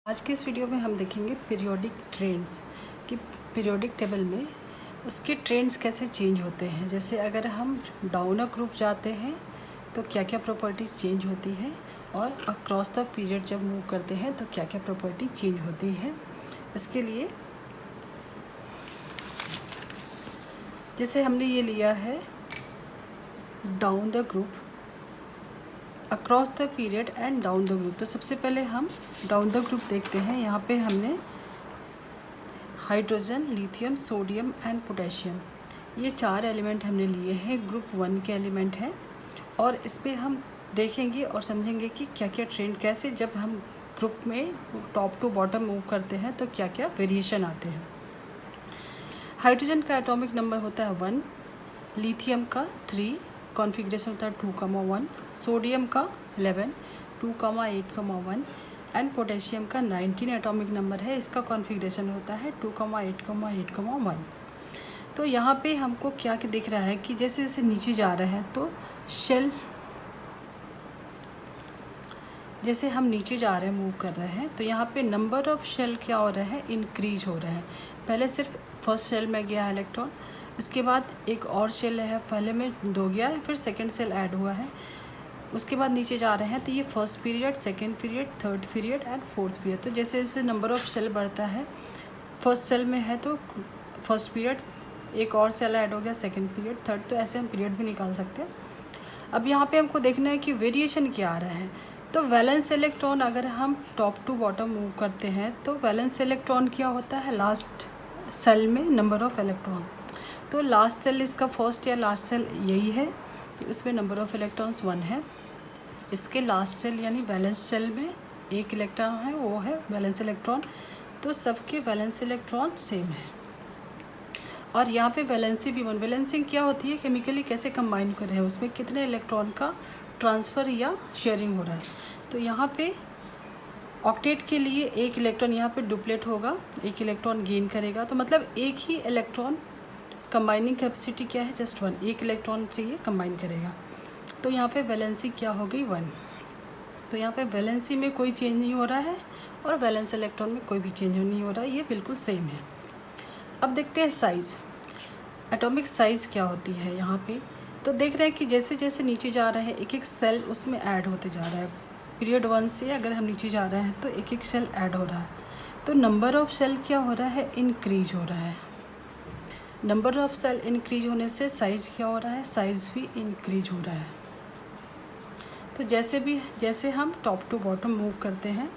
आज के इस वीडियो में हम देखेंगे पीरियोडिक ट्रेंड्स कि पीरियोडिक टेबल में उसके ट्रेंड्स कैसे चेंज होते हैं। जैसे अगर हम डाउनर ग्रुप जाते हैं तो क्या क्या प्रॉपर्टीज़ चेंज होती हैं और अक्रॉस द पीरियड जब मूव करते हैं तो क्या क्या प्रॉपर्टी चेंज होती है। इसके लिए जैसे हमने ये लिया है down the group, across the period and down the group. तो सबसे पहले हम डाउन द ग्रुप देखते हैं। यहाँ पे हमने hydrogen, lithium, sodium and potassium, ये 4 एलिमेंट हमने लिए हैं, ग्रुप 1 के एलिमेंट हैं। और इस पर हम देखेंगे और समझेंगे कि क्या क्या ट्रेंड, कैसे जब हम ग्रुप में टॉप टू बॉटम मूव करते हैं तो क्या क्या वेरिएशन आते हैं। हाइड्रोजन का एटॉमिक नंबर होता है 1, लिथियम का 3, कॉन्फ़िगरेशन होता है 2,1, सोडियम का 11, 2,8,1 एंड पोटेशियम का 19 एटॉमिक नंबर है। इसका कॉन्फ़िगरेशन होता है 2,8,8,1। तो यहाँ पे हमको क्या दिख रहा है कि जैसे जैसे नीचे जा रहे हैं तो शेल, जैसे हम नीचे जा रहे हैं, मूव कर रहे हैं, तो यहाँ पे नंबर ऑफ़ शेल क्या हो रहा है, इंक्रीज हो रहा है। पहले सिर्फ फर्स्ट शेल में गया है इलेक्ट्रॉन, उसके बाद एक और शेल है, पहले में 2 गया है, फिर सेकंड शेल ऐड हुआ है, उसके बाद नीचे जा रहे हैं तो ये first period, second period, third period and fourth period. तो जैसे जैसे नंबर ऑफ़ शेल बढ़ता है, फर्स्ट शेल में है तो फर्स्ट पीरियड, एक और शेल ऐड हो गया, सेकंड पीरियड, थर्ड, तो ऐसे हम पीरियड भी निकाल सकते हैं। अब यहाँ पे हमको देखना है कि वेरिएशन क्या आ रहा है। तो वैलेंस इलेक्ट्रॉन अगर हम टॉप टू बॉटम मूव करते हैं तो वैलेंस इलेक्ट्रॉन क्या होता है, लास्ट सेल में नंबर ऑफ़ इलेक्ट्रॉन। तो लास्ट सेल इसका फर्स्ट या लास्ट सेल यही है, तो इसमें नंबर ऑफ़ इलेक्ट्रॉन्स 1 है। इसके लास्ट सेल यानी वैलेंस सेल में एक इलेक्ट्रॉन है, वो है वैलेंस इलेक्ट्रॉन। तो सबके वैलेंस इलेक्ट्रॉन सेम है। और यहाँ पे वैलेंसी भी 1, वैलेंसिंग क्या होती है, केमिकली कैसे कंबाइन कर रहे हैं, उसमें कितने इलेक्ट्रॉन का ट्रांसफ़र या शेयरिंग हो रहा है। तो यहाँ पे ऑक्टेट के लिए एक इलेक्ट्रॉन यहाँ पे डुप्लेट होगा, एक इलेक्ट्रॉन गेन करेगा, तो मतलब एक ही इलेक्ट्रॉन, कंबाइनिंग कैपेसिटी क्या है, जस्ट 1, एक इलेक्ट्रॉन से ये कंबाइन करेगा। तो यहाँ पे वैलेंसी क्या हो गई, 1। तो यहाँ पे वैलेंसी में कोई चेंज नहीं हो रहा है और वैलेंस इलेक्ट्रॉन में कोई भी चेंज नहीं हो रहा है, ये बिल्कुल सेम है। अब देखते हैं साइज़, एटॉमिक साइज़ क्या होती है यहाँ पे। तो देख रहे हैं कि जैसे जैसे नीचे जा रहे हैं एक एक सेल उसमें ऐड होते जा रहा है। पीरियड 1 से अगर हम नीचे जा रहे हैं तो एक एक सेल ऐड हो रहा है, तो नंबर ऑफ़ सेल क्या हो रहा है, इंक्रीज हो रहा है। नंबर ऑफ़ सेल इंक्रीज होने से साइज़ क्या हो रहा है, साइज़ भी इंक्रीज हो रहा है। तो जैसे हम टॉप टू बॉटम मूव करते हैं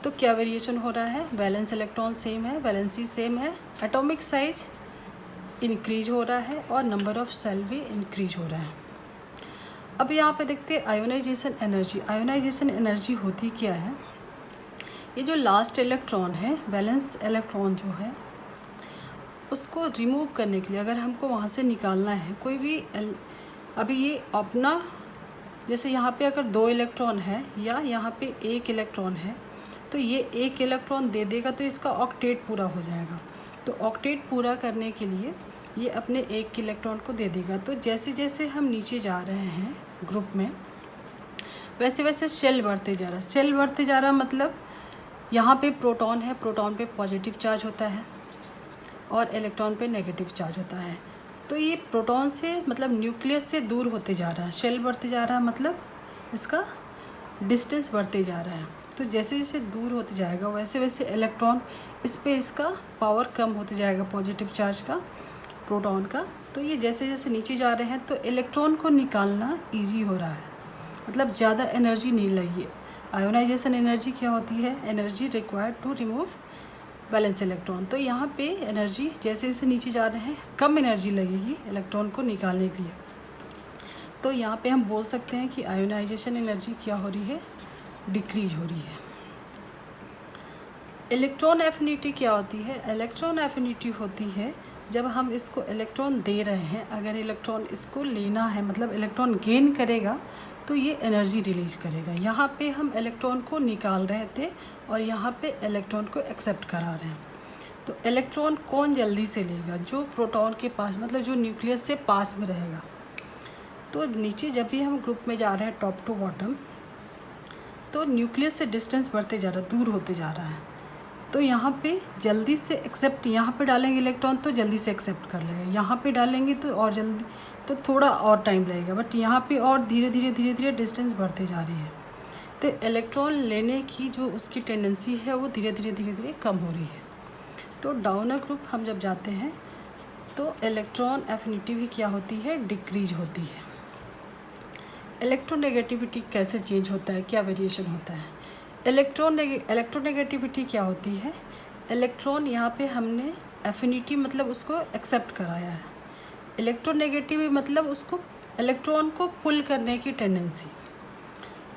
तो क्या वेरिएशन हो रहा है, वैलेंस इलेक्ट्रॉन सेम है, वैलेंसी सेम है, एटॉमिक साइज इंक्रीज हो रहा है और नंबर ऑफ़ सेल भी इंक्रीज हो रहा है। अब यहाँ पे देखते हैं आयोनाइजेशन एनर्जी। आयोनाइजेशन एनर्जी होती क्या है, ये जो लास्ट इलेक्ट्रॉन है, वैलेंस इलेक्ट्रॉन जो है, उसको रिमूव करने के लिए अगर हमको वहाँ से निकालना है कोई भी अभी ये अपना, जैसे यहाँ पे अगर 2 इलेक्ट्रॉन है या यहाँ पे 1 इलेक्ट्रॉन है तो ये 1 इलेक्ट्रॉन दे देगा तो इसका ऑक्टेट पूरा हो जाएगा। तो ऑक्टेट पूरा करने के लिए ये अपने 1 इलेक्ट्रॉन को दे देगा। तो जैसे जैसे हम नीचे जा रहे हैं ग्रुप में, वैसे वैसे शेल बढ़ते जा रहा है। शेल बढ़ते जा रहा मतलब यहाँ पे प्रोटॉन है, प्रोटॉन पे पॉजिटिव चार्ज होता है और इलेक्ट्रॉन पे नेगेटिव चार्ज होता है। तो ये प्रोटॉन से मतलब न्यूक्लियस से दूर होते जा रहा है, शेल बढ़ते जा रहा है, मतलब इसका डिस्टेंस बढ़ते जा रहा है। तो जैसे जैसे दूर होते जाएगा वैसे वैसे इलेक्ट्रॉन, इस पे इसका पावर कम होते जाएगा, पॉजिटिव चार्ज का, प्रोटॉन का। तो ये जैसे जैसे नीचे जा रहे हैं तो इलेक्ट्रॉन को निकालना ईजी हो रहा है, मतलब ज़्यादा एनर्जी नहीं लगी। आयोनाइजेशन एनर्जी क्या होती है, energy required to remove valence electron. तो यहाँ पे एनर्जी जैसे जैसे नीचे जा रहे हैं कम एनर्जी लगेगी इलेक्ट्रॉन को निकालने के लिए। तो यहाँ पे हम बोल सकते हैं कि आयोनाइजेशन एनर्जी क्या हो रही है, डिक्रीज हो रही है। इलेक्ट्रॉन एफिनिटी क्या होती है, इलेक्ट्रॉन एफिनिटी होती है जब हम इसको इलेक्ट्रॉन दे रहे हैं, अगर इलेक्ट्रॉन इसको लेना है मतलब इलेक्ट्रॉन गेन करेगा तो ये एनर्जी रिलीज करेगा। यहाँ पे हम इलेक्ट्रॉन को निकाल रहे थे और यहाँ पे इलेक्ट्रॉन को एक्सेप्ट करा रहे हैं। तो इलेक्ट्रॉन कौन जल्दी से लेगा, जो प्रोटॉन के पास, मतलब जो न्यूक्लियस से पास में रहेगा। तो नीचे जब भी हम ग्रुप में जा रहे हैं टॉप टू बॉटम, तो न्यूक्लियस से डिस्टेंस बढ़ते जा रहा है, दूर होते जा रहा है। तो यहाँ पे जल्दी से एक्सेप्ट, यहाँ पे डालेंगे इलेक्ट्रॉन तो जल्दी से एक्सेप्ट कर लेगा, यहाँ पे डालेंगे तो और जल्दी, तो थोड़ा और टाइम लगेगा, बट यहाँ पे और धीरे धीरे डिस्टेंस बढ़ते जा रही है। तो इलेक्ट्रॉन लेने की जो उसकी टेंडेंसी है वो धीरे धीरे कम हो रही है। तो डाउनर ग्रुप हम जब जाते हैं तो इलेक्ट्रॉन एफिनिटी भी क्या होती है, डिक्रीज होती है। इलेक्ट्रोनेगेटिविटी कैसे चेंज होता है, क्या वेरिएशन होता है? इलेक्ट्रोनेगेटिविटी क्या होती है? इलेक्ट्रॉन यहाँ पे हमने एफिनिटी मतलब उसको एक्सेप्ट कराया है, इलेक्ट्रोनेगेटिव मतलब उसको इलेक्ट्रॉन को पुल करने की टेंडेंसी।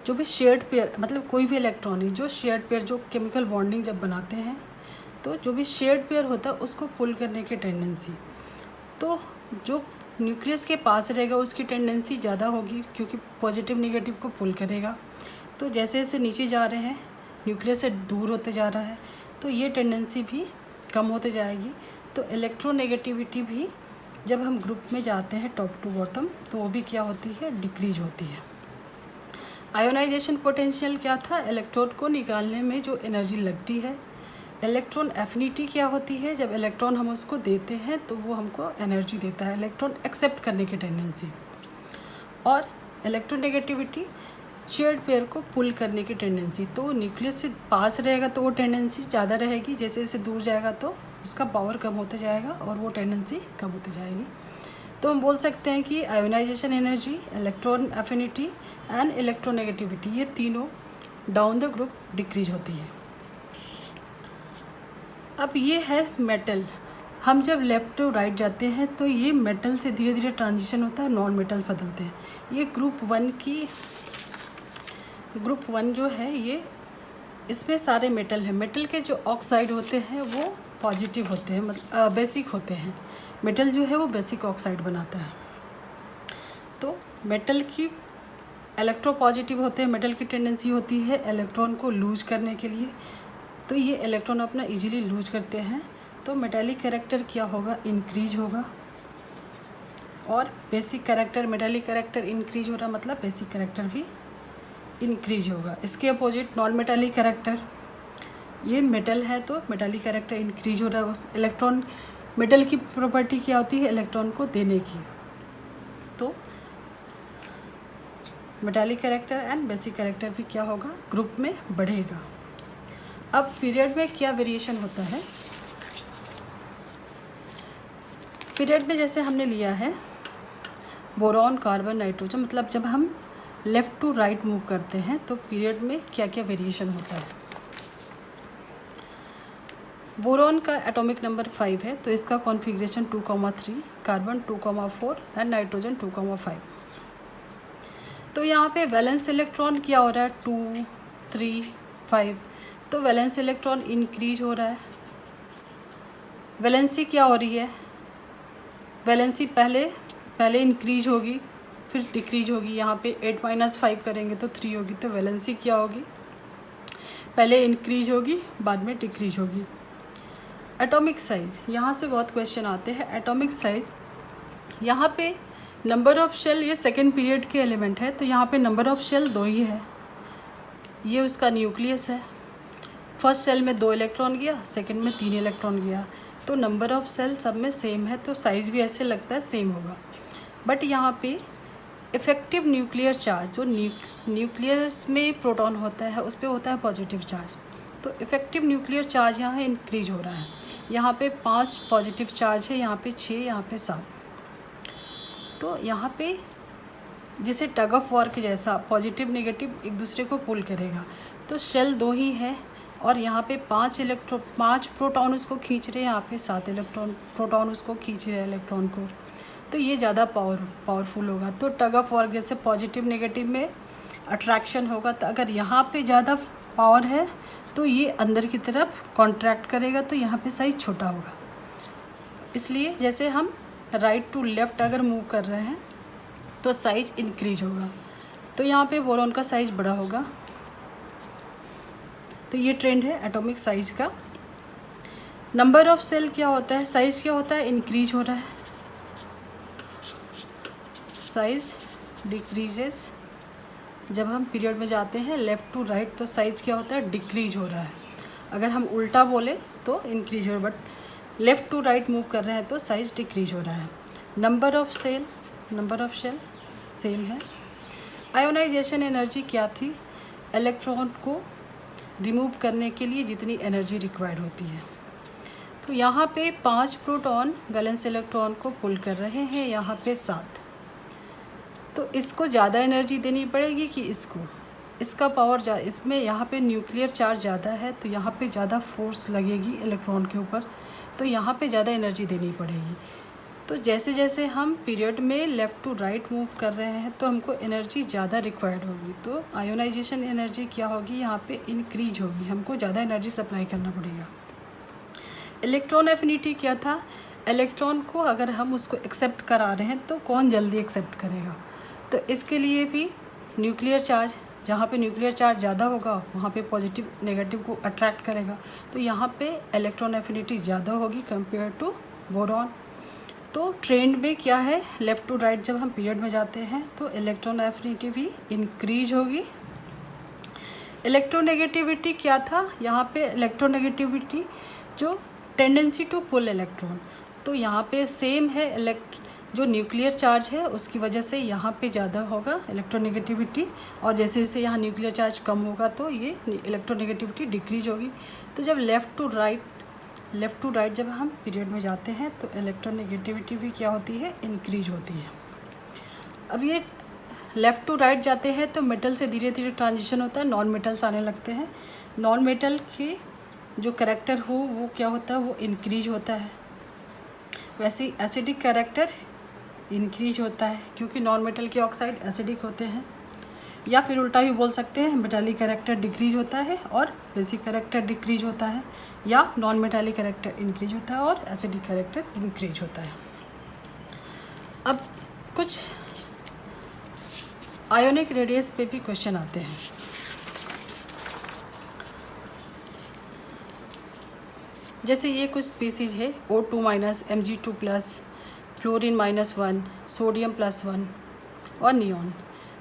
जो भी शेयर्ड पेयर, मतलब कोई भी इलेक्ट्रॉन है जो शेयर्ड पेयर, जो केमिकल बॉन्डिंग जब बनाते हैं तो जो भी शेयर्ड पेयर होता है उसको पुल करने की टेंडेंसी। तो जो न्यूक्लियस के पास रहेगा उसकी टेंडेंसी ज़्यादा होगी क्योंकि पॉजिटिव नेगेटिव को पुल करेगा। तो जैसे जैसे नीचे जा रहे हैं, न्यूक्लियस से दूर होते जा रहा है, तो ये टेंडेंसी भी कम होते जाएगी। तो इलेक्ट्रोनेगेटिविटी भी जब हम ग्रुप में जाते हैं टॉप टू बॉटम तो वो भी क्या होती है, डिक्रीज होती है। आयोनाइजेशन पोटेंशियल क्या था, इलेक्ट्रॉन को निकालने में जो एनर्जी लगती है। इलेक्ट्रॉन एफिनिटी क्या होती है, जब इलेक्ट्रॉन हम उसको देते हैं तो वो हमको एनर्जी देता है, इलेक्ट्रॉन एक्सेप्ट करने की टेंडेंसी। और इलेक्ट्रोनेगेटिविटी शेयर्ड पेयर को पुल करने की टेंडेंसी। तो न्यूक्लियस से पास रहेगा तो वो टेंडेंसी ज़्यादा रहेगी, जैसे जैसे दूर जाएगा तो उसका पावर कम होते जाएगा और वो टेंडेंसी कम होती जाएगी। तो हम बोल सकते हैं कि ionization energy, electron affinity and electronegativity, ये तीनों डाउन द ग्रुप डिक्रीज होती है। अब ये है मेटल। हम जब लेफ्ट टू राइट जाते हैं तो ये मेटल से धीरे धीरे ट्रांजिशन होता है, नॉन मेटल्स बदलते हैं। ये ग्रुप वन जो है ये, इसमें सारे मेटल हैं। मेटल के जो ऑक्साइड होते हैं वो पॉजिटिव होते हैं, मतलब बेसिक होते हैं। मेटल जो है वो बेसिक ऑक्साइड बनाता है। तो मेटल की इलेक्ट्रोपॉजिटिव होते हैं, मेटल की टेंडेंसी होती है इलेक्ट्रॉन को लूज करने के लिए। तो ये इलेक्ट्रॉन अपना इजीली लूज करते हैं, तो मेटालिक कैरेक्टर क्या होगा, इंक्रीज होगा। और basic character, metallic character increase हो रहा मतलब बेसिक कैरेक्टर भी इंक्रीज होगा। इसके अपोजिट नॉन मेटालिक कैरेक्टर, ये मेटल है तो मेटालिक कैरेक्टर इंक्रीज हो रहा है। उस इलेक्ट्रॉन, मेटल की प्रॉपर्टी क्या होती है, इलेक्ट्रॉन को देने की। तो metallic character and basic character भी क्या होगा, ग्रुप में बढ़ेगा। अब पीरियड में क्या वेरिएशन होता है? पीरियड में जैसे हमने लिया है बोरॉन, कार्बन, नाइट्रोजन, मतलब जब हम लेफ़्ट टू राइट मूव करते हैं तो पीरियड में क्या क्या वेरिएशन होता है। बोरॉन का एटॉमिक नंबर 5 है तो इसका कॉन्फ़िगरेशन 2,3, कार्बन 2,4 एंड नाइट्रोजन 2,5। तो यहाँ पे वैलेंस इलेक्ट्रॉन क्या हो रहा है, 2, 3, 5। तो वैलेंस इलेक्ट्रॉन इंक्रीज हो रहा है। वैलेंसी क्या हो रही है, वैलेंसी पहले इंक्रीज होगी फिर डिक्रीज होगी। यहाँ पे 8 - 5 करेंगे तो 3 होगी। तो वैलेंसी क्या होगी, पहले इंक्रीज होगी बाद में डिक्रीज होगी। एटॉमिक साइज़, यहाँ से बहुत क्वेश्चन आते हैं। एटॉमिक साइज़, यहाँ पे नंबर ऑफ शेल, ये सेकेंड पीरियड के एलिमेंट है तो यहाँ पे नंबर ऑफ शेल 2 ही है। ये उसका न्यूक्लियस है। फर्स्ट सेल में 2 इलेक्ट्रॉन गया, सेकेंड में 3 इलेक्ट्रॉन गया। तो नंबर ऑफ सेल सब में सेम है तो साइज़ भी ऐसे लगता है सेम होगा। बट यहाँ पे इफ़ेक्टिव न्यूक्लियर चार्ज, जो न्यूक्लियस में प्रोटॉन होता है उस पर होता है पॉजिटिव चार्ज। तो इफ़ेक्टिव न्यूक्लियर चार्ज यहाँ इंक्रीज हो रहा है। यहाँ पे 5 पॉजिटिव चार्ज है, यहाँ पे 6, यहाँ पे 7। तो यहाँ पे जैसे टग ऑफ वॉर के जैसा पॉजिटिव नेगेटिव एक दूसरे को पुल करेगा। तो शेल 2 ही है और यहाँ पे 5 प्रोटॉन उसको खींच रहे हैं, यहाँ पे 7 प्रोटॉन उसको खींच रहे हैं इलेक्ट्रॉन को। तो ये ज़्यादा पावरफुल होगा। तो टग ऑफ वॉर जैसे पॉजिटिव नेगेटिव में अट्रैक्शन होगा, तो अगर यहाँ पे ज़्यादा पावर है तो ये अंदर की तरफ कॉन्ट्रैक्ट करेगा तो यहाँ पे साइज छोटा होगा। इसलिए जैसे हम राइट टू लेफ़्ट अगर मूव कर रहे हैं तो साइज इंक्रीज होगा। तो यहाँ पे बोरॉन का साइज बड़ा होगा। तो ये ट्रेंड है एटॉमिक साइज का। नंबर ऑफ सेल क्या होता है, साइज क्या होता है, इंक्रीज हो रहा है, साइज डिक्रीजेस जब हम पीरियड में जाते हैं लेफ़्ट टू राइट तो साइज क्या होता है, डिक्रीज हो रहा है। अगर हम उल्टा बोले तो इंक्रीज हो रहा है, but left to right move कर रहे हैं तो साइज डिक्रीज हो रहा है। नंबर ऑफ शेल सेम है। आयोनाइजेशन एनर्जी क्या थी, इलेक्ट्रॉन को रिमूव करने के लिए जितनी एनर्जी रिक्वायर्ड होती है। तो यहाँ पे 5 प्रोटॉन वैलेंस इलेक्ट्रॉन को पुल कर रहे हैं, यहाँ पे 7। तो इसको ज़्यादा एनर्जी देनी पड़ेगी कि इसका पावर इसमें यहाँ पे न्यूक्लियर चार्ज ज़्यादा है तो यहाँ पे ज़्यादा फोर्स लगेगी इलेक्ट्रॉन के ऊपर, तो यहाँ पे ज़्यादा एनर्जी देनी पड़ेगी। तो जैसे जैसे हम पीरियड में लेफ़्ट टू राइट मूव कर रहे हैं तो हमको एनर्जी ज़्यादा रिक्वायर्ड होगी, तो आयोनाइजेशन एनर्जी क्या होगी, यहाँ पे इंक्रीज होगी, हमको ज़्यादा एनर्जी सप्लाई करना पड़ेगा। इलेक्ट्रॉन एफिनिटी क्या था, इलेक्ट्रॉन को अगर हम उसको एक्सेप्ट करा रहे हैं तो कौन जल्दी एक्सेप्ट करेगा, तो इसके लिए भी न्यूक्लियर चार्ज, जहाँ पे न्यूक्लियर चार्ज ज़्यादा होगा वहाँ पे पॉजिटिव नेगेटिव को अट्रैक्ट करेगा, तो यहाँ पे इलेक्ट्रॉन एफिनिटी ज़्यादा होगी कंपेयर टू बोरॉन। तो ट्रेंड में क्या है, लेफ़्ट टू राइट जब हम पीरियड में जाते हैं तो इलेक्ट्रॉन एफिनिटी भी इंक्रीज होगी। इलेक्ट्रोनेगेटिविटी क्या था, यहाँ पे इलेक्ट्रोनेगेटिविटी जो टेंडेंसी टू पुल इलेक्ट्रॉन, तो यहाँ पे सेम है, जो न्यूक्लियर चार्ज है उसकी वजह से यहाँ पे ज़्यादा होगा इलेक्ट्रोनेगेटिविटी, और जैसे जैसे यहाँ न्यूक्लियर चार्ज कम होगा तो ये इलेक्ट्रोनेगेटिविटी डिक्रीज होगी। तो जब लेफ़्ट टू राइट जब हम पीरियड में जाते हैं तो इलेक्ट्रोनेगेटिविटी भी क्या होती है, इंक्रीज होती है। अब ये लेफ़्ट टू राइट जाते हैं तो मेटल से धीरे धीरे ट्रांजिशन होता है, नॉन मेटल्स आने लगते हैं। नॉन मेटल के जो कैरेक्टर हो वो क्या होता है, वो इंक्रीज होता है। वैसे एसिडिक कैरेक्टर इंक्रीज होता है क्योंकि नॉन मेटल के ऑक्साइड एसिडिक होते हैं, या फिर उल्टा ही बोल सकते हैं, मेटालिक कैरेक्टर डिक्रीज होता है और बेसिक कैरेक्टर डिक्रीज होता है, या नॉन मेटालिक कैरेक्टर इंक्रीज होता है और एसिडिक कैरेक्टर इंक्रीज होता है। अब कुछ आयोनिक रेडियस पे भी क्वेश्चन आते हैं। जैसे ये कुछ स्पीसीज है, O2 minus, Mg2 plus, fluorine -1, sodium +1 और नियॉन।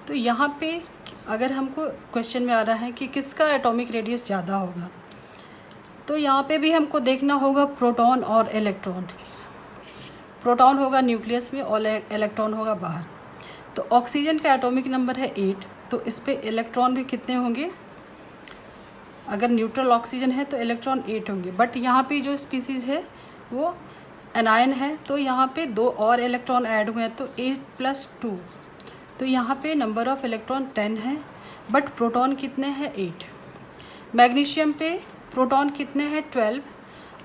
तो यहाँ पे अगर हमको क्वेश्चन में आ रहा है कि किसका एटॉमिक रेडियस ज़्यादा होगा, तो यहाँ पे भी हमको देखना होगा प्रोटॉन और इलेक्ट्रॉन। प्रोटॉन होगा न्यूक्लियस में और इलेक्ट्रॉन होगा बाहर। तो ऑक्सीजन का एटॉमिक नंबर है 8, तो इस पे इलेक्ट्रॉन भी कितने होंगे, अगर न्यूट्रल ऑक्सीजन है तो इलेक्ट्रॉन 8 होंगे, बट यहाँ पे जो स्पीसीज़ है वो एनायन है तो यहाँ पे 2 और इलेक्ट्रॉन ऐड हुए हैं तो 8 + 2, तो यहाँ पे नंबर ऑफ़ इलेक्ट्रॉन 10 है, बट प्रोटॉन कितने हैं 8। मैग्नीशियम पे प्रोटॉन कितने हैं 12,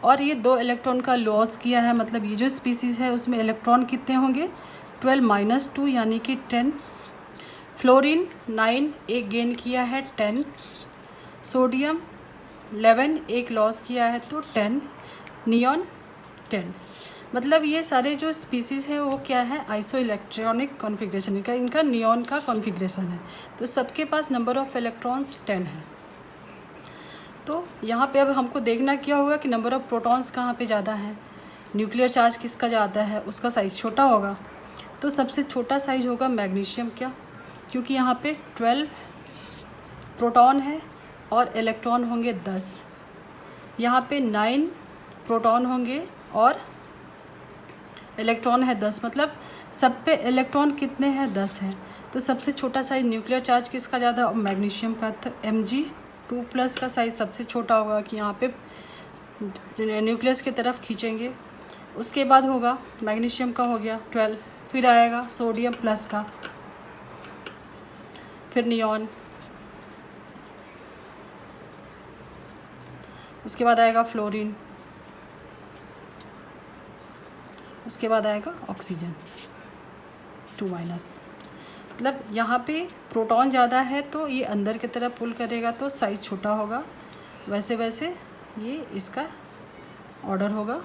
और ये 2 इलेक्ट्रॉन का लॉस किया है, मतलब ये जो स्पीसीज़ है उसमें इलेक्ट्रॉन कितने होंगे 12 - 2 यानी कि 10। फ्लोरीन 9 एक गेन किया है 10, सोडियम 11 एक लॉस किया है तो 10, नियॉन 10। मतलब ये सारे जो स्पीसीज़ हैं वो क्या है, आइसो इलेक्ट्रॉनिक कॉन्फ़िगरेशन, इनका नियॉन का कॉन्फ़िगरेशन है, तो सबके पास नंबर ऑफ़ इलेक्ट्रॉन्स 10 है। तो यहाँ पे अब हमको देखना क्या होगा कि नंबर ऑफ़ प्रोटॉन्स कहाँ पे ज़्यादा है, न्यूक्लियर चार्ज किसका ज़्यादा है, उसका साइज़ छोटा होगा। तो सबसे छोटा साइज़ होगा मैग्नीशियम, क्या, क्योंकि यहाँ पे 12 प्रोटॉन है और इलेक्ट्रॉन होंगे 10, यहाँ पे 9 प्रोटॉन होंगे और इलेक्ट्रॉन है 10, मतलब सब पे इलेक्ट्रॉन कितने हैं 10 हैं। तो सबसे छोटा साइज़ न्यूक्लियर चार्ज किसका ज़्यादा, और मैग्नीशियम का, तो Mg2+ का साइज़ सबसे छोटा होगा कि यहाँ पे न्यूक्लियस की तरफ खींचेंगे। उसके बाद होगा मैग्नीशियम का हो गया 12, फिर आएगा सोडियम प्लस का, फिर नियॉन, उसके बाद आएगा फ्लोरीन, उसके बाद आएगा ऑक्सीजन 2-। मतलब यहाँ पे प्रोटॉन ज़्यादा है तो ये अंदर की तरफ पुल करेगा तो साइज़ छोटा होगा, वैसे वैसे ये इसका ऑर्डर होगा।